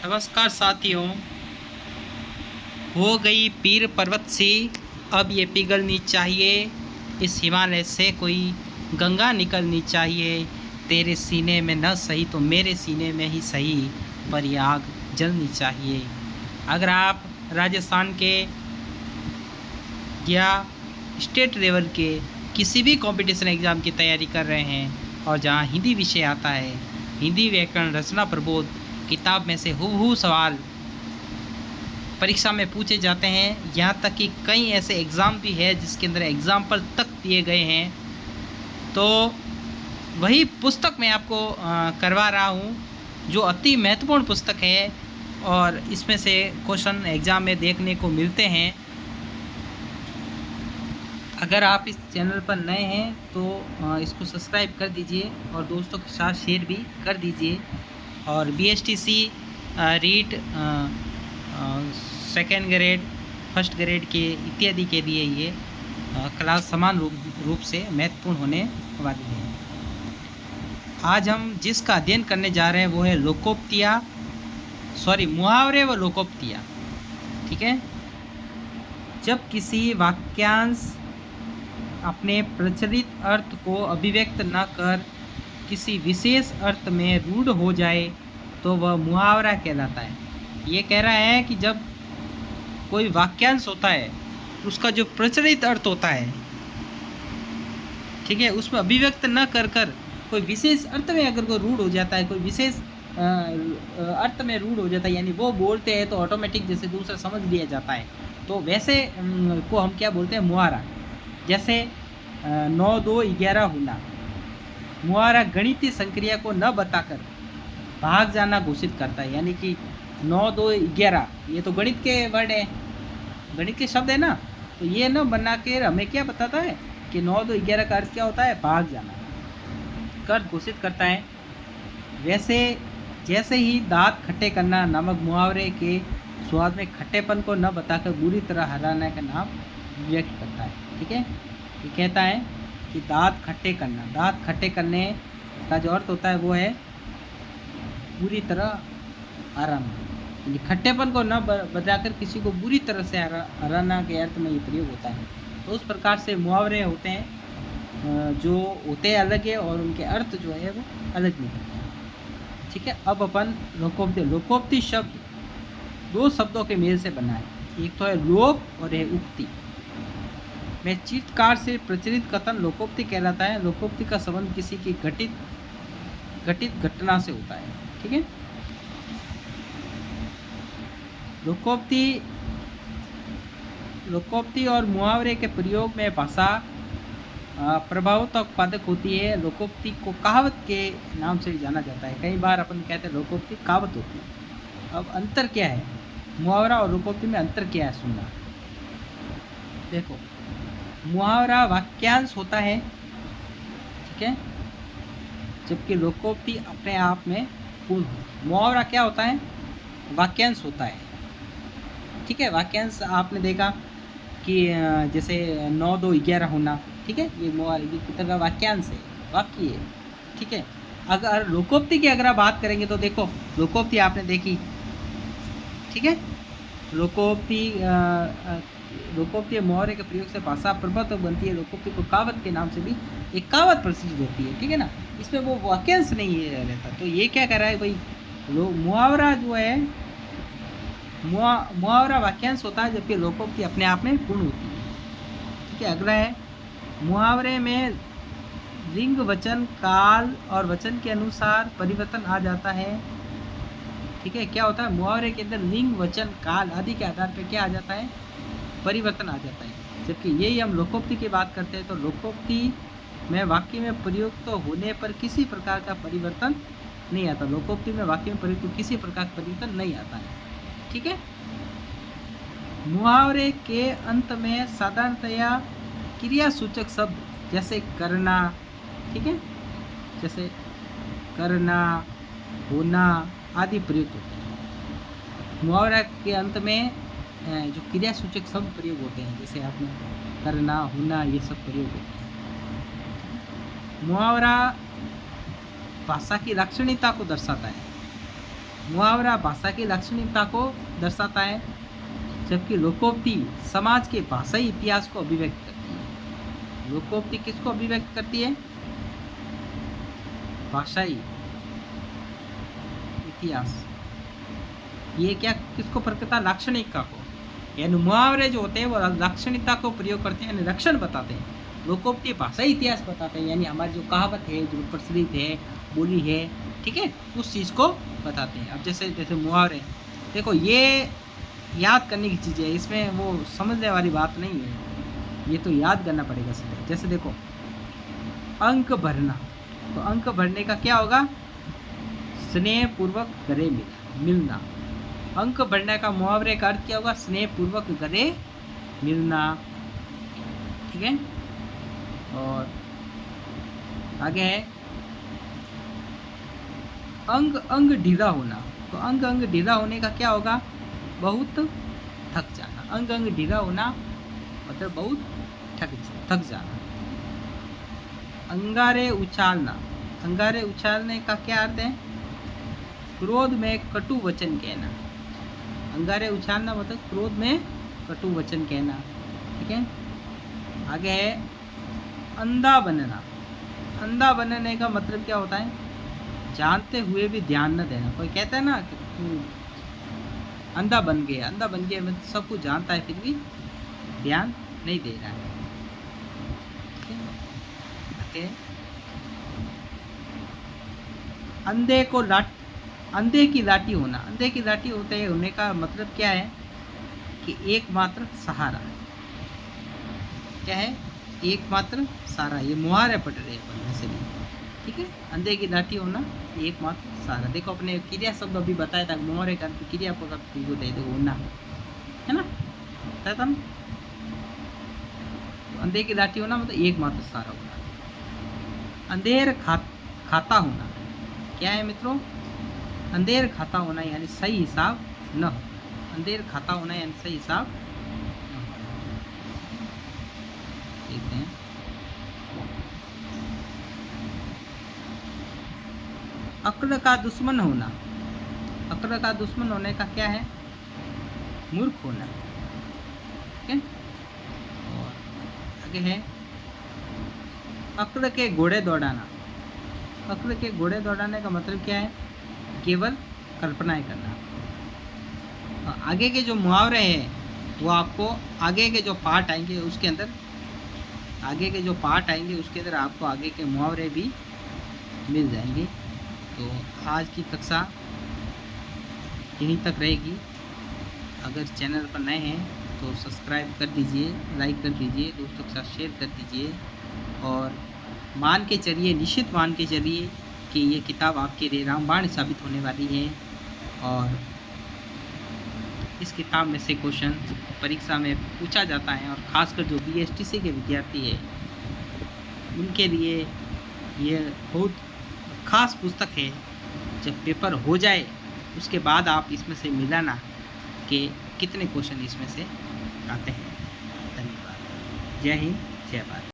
नमस्कार साथियों। हो गई पीर पर्वत सी, अब ये पिघलनी चाहिए। इस हिमालय से कोई गंगा निकलनी चाहिए। तेरे सीने में न सही तो मेरे सीने में ही सही, पर ये आग जलनी चाहिए। अगर आप राजस्थान के या स्टेट लेवल के किसी भी कंपटीशन एग्ज़ाम की तैयारी कर रहे हैं और जहां हिंदी विषय आता है, हिंदी व्याकरण रचना प्रबोध किताब में से हूबहू सवाल परीक्षा में पूछे जाते हैं। यहाँ तक कि कई ऐसे एग्ज़ाम भी है जिसके अंदर एग्ज़ाम्पल तक दिए गए हैं। तो वही पुस्तक मैं आपको करवा रहा हूँ, जो अति महत्वपूर्ण पुस्तक है और इसमें से क्वेश्चन एग्ज़ाम में देखने को मिलते हैं। अगर आप इस चैनल पर नए हैं तो इसको सब्सक्राइब कर दीजिए और दोस्तों के साथ शेयर भी कर दीजिए। और BSTC REET second grade, first grade के इत्यादि के लिए ये क्लास समान रूप से महत्वपूर्ण होने वाली है। आज हम जिसका अध्ययन करने जा रहे हैं वो है मुहावरे व लोकोक्तियाँ। ठीक है। जब किसी वाक्यांश अपने प्रचलित अर्थ को अभिव्यक्त न कर किसी विशेष अर्थ में रूढ़ हो जाए तो वह मुहावरा कहलाता है। ये कह रहा है कि जब कोई वाक्यांश होता है उसका जो प्रचलित अर्थ होता है, ठीक है, उसमें अभिव्यक्त न कर कोई विशेष अर्थ में अगर कोई रूढ़ हो जाता है, कोई विशेष अर्थ में रूढ़ हो जाता है, यानी वो बोलते हैं तो ऑटोमेटिक जैसे दूसरा समझ लिया जाता है, तो वैसे को हम क्या बोलते हैं, मुहावरा। जैसे 9 2 11 होना। मुहावरा गणितीय संक्रिया को न बताकर भाग जाना घोषित करता है। यानी कि 9 2 11 ये तो गणित के वर्ड है, गणित के शब्द है ना, तो ये न बना के हमें क्या बताता है कि 9 2 11 का अर्थ क्या होता है, भाग जाना, कर घोषित करता है। वैसे जैसे ही दांत खट्टे करना नामक मुहावरे के स्वाद में खट्टेपन को न बताकर बुरी तरह हराने का नाम व्यक्त करता है। ठीक है। ये कहता है कि दांत खट्टे करना, दांत खट्टे करने का जो अर्थ होता है वो है बुरी तरह हराना, यानी खट्टेपन को न बताकर किसी को बुरी तरह से हराना के अर्थ में ये प्रयोग होता है। तो उस प्रकार से मुहावरे होते हैं जो होते हैं अलग है और उनके अर्थ जो है वो अलग निकलते हैं। ठीक है। अब अपन लोकोक्ति। लोकोक्ति शब्द 2 शब्दों के मेल से बना है, एक तो है लोक और है उक्ति। में चित्तकार से प्रचलित कथन लोकोक्ति कहलाता है। लोकोक्ति का संबंध किसी की घटित घटना से होता है। ठीक है। लोकोक्ति और मुहावरे के प्रयोग में भाषा प्रभावता उत्पादक होती है। लोकोक्ति को कहावत के नाम से भी जाना जाता है। कई बार अपन कहते हैं लोकोक्ति कहावत होती है। अब अंतर क्या है, मुहावरा और लोकोक्ति में अंतर क्या है, सुनना। देखो, मुहावरा वाक्यांश होता है, ठीक है, जबकि लोकोक्ति अपने आप में पूर्ण हो। मुहावरा क्या होता है, वाक्यांश होता है। ठीक है। वाक्यांश आपने देखा कि जैसे 9 2 11 होना, ठीक है, ये मुहावरे की तरह वाक्यांश है, वाक्य है। ठीक है। अगर लोकोक्ति की अगर आप बात करेंगे तो देखो, लोकोक्ति आपने देखी, ठीक है, लोकोक्ति मुहावरे के प्रयोग से भाषा प्रबल बनती है। लोकोक्ति को कहावत के नाम से भी एक कहावत प्रसिद्ध होती है। ठीक है ना, इसमें वो वाक्यांश नहीं रहता। तो ये क्या कर रहा है भाई, मुहावरा जो है, मुहावरा वाक्यांश होता है, जबकि लोकोक्ति अपने आप में पूर्ण होती है। ठीक है। अगला है, मुहावरे में लिंग वचन काल और वचन के अनुसार परिवर्तन आ जाता है। ठीक है। क्या होता है, मुहावरे के अंदर लिंग वचन काल आदि के आधार पर क्या आ जाता है, परिवर्तन आ जाता है। जबकि यही हम लोकोक्ति की बात करते हैं तो लोकोक्ति में वाक्य में प्रयुक्त होने पर किसी प्रकार का परिवर्तन नहीं आता। लोकोक्ति में वाक्य में प्रयुक्त किसी प्रकार का परिवर्तन नहीं आता है। ठीक है। मुहावरे के अंत में साधारणतया क्रियासूचक शब्द जैसे करना, ठीक है, जैसे करना, होना आदि प्रयुक्त होते हैं। मुहावरा के अंत में जो क्रियासूचक शब्द प्रयोग होते हैं, जैसे आपने करना, होना, ये सब प्रयोग होते हैं। मुहावरा भाषा की लाक्षणिकता को दर्शाता है। मुहावरा भाषा की लाक्षणिकता को दर्शाता है, जबकि लोकोक्ति समाज के भाषाई इतिहास को अभिव्यक्त करती है। लोकोक्ति किसको अभिव्यक्त करती है? भाषाई इतिहास। ये क्या किसको प्रकटता? लाक्षणिकता को। यानी मुहावरे जो होते हैं वो लाक्षणिकता को प्रयोग करते हैं, यानी लक्षण बताते हैं। लोकोक्ति भाषाई इतिहास बताते हैं, यानी हमारी जो कहावत है, जो प्रचलित है, बोली है, ठीक है, उस चीज़ को बताते हैं। अब जैसे जैसे मुहावरे, देखो ये याद करने की चीज़ है, इसमें वो समझने वाली बात नहीं है, ये तो याद करना पड़ेगा सब। जैसे देखो अंक भरना, तो अंक भरने का क्या होगा? स्नेहपूर्वक गले मिलना। अंक भरने का मुहावरे का अर्थ क्या होगा? स्नेहपूर्वक गले मिलना, ठीक है। और आगे है अंग अंग ढीला होना, तो अंग अंग ढीला होने का क्या होगा? बहुत थक जाना। अंग अंग ढीला होना मतलब बहुत थक जाना। अंगारे उछालना, अंगारे उछालने का क्या अर्थ है? क्रोध में कटु वचन कहना। अंगारे उछालना मतलब क्रोध में कटु वचन कहना, ठीक है। आगे है अंधा बनना। अंधा बनने का मतलब क्या होता है? जानते हुए भी ध्यान न देना। कोई कहता है ना कि तू अंधा बन गया, अंधा बन गया मतलब सब कुछ जानता है फिर भी ध्यान नहीं दे रहा है, ठीक है। अंधे को अंधे की लाठी होना। अंधे की लाठी होने का मतलब क्या है? कि एकमात्र सहारा। क्या है? एकमात्र सहारा। ये मुहावरे पढ़ रहे हैं वैसे भी, ठीक है। अंधे की लाठी होना, एकमात्र सहारा। देखो अपने क्रिया शब्द अभी बताया था, मुहावरे का क्रिया पद दे दो, होना है ना, बताया था ना। अंधे की लाठी होना मतलब एकमात्र सहारा होना। अंधेर खाता होना क्या है मित्रों? अंधेर खाता होना यानी सही हिसाब न हो। अंधेर खाता होना यानी सही हिसाब न हो। देखते हैं अक्ल का दुश्मन होना। अक्ल का दुश्मन होने का क्या है? मूर्ख होना, ठीक है। और आगे है अक्ल के घोड़े दौड़ाना। अक्ल के घोड़े दौड़ाने का मतलब क्या है? केवल कल्पनाएं करना। आगे के जो मुहावरे हैं वो आपको आगे के जो पार्ट आएंगे उसके अंदर, आगे के जो पार्ट आएंगे उसके अंदर आपको आगे के मुहावरे भी मिल जाएंगे। तो आज की कक्षा यहीं तक रहेगी। अगर चैनल पर नए हैं तो सब्सक्राइब कर दीजिए, लाइक कर दीजिए, दोस्तों के साथ शेयर कर दीजिए। और मान के चलिए, निश्चित मान के चलिए कि ये किताब आपके लिए रामबाण साबित होने वाली है। और इस किताब में से क्वेश्चन परीक्षा में पूछा जाता है, और ख़ासकर जो BSTC के विद्यार्थी है उनके लिए ये बहुत ख़ास पुस्तक है। जब पेपर हो जाए उसके बाद आप इसमें से मिलाना कि कितने क्वेश्चन इसमें से आते हैं। धन्यवाद। जय हिंद, जय भारत।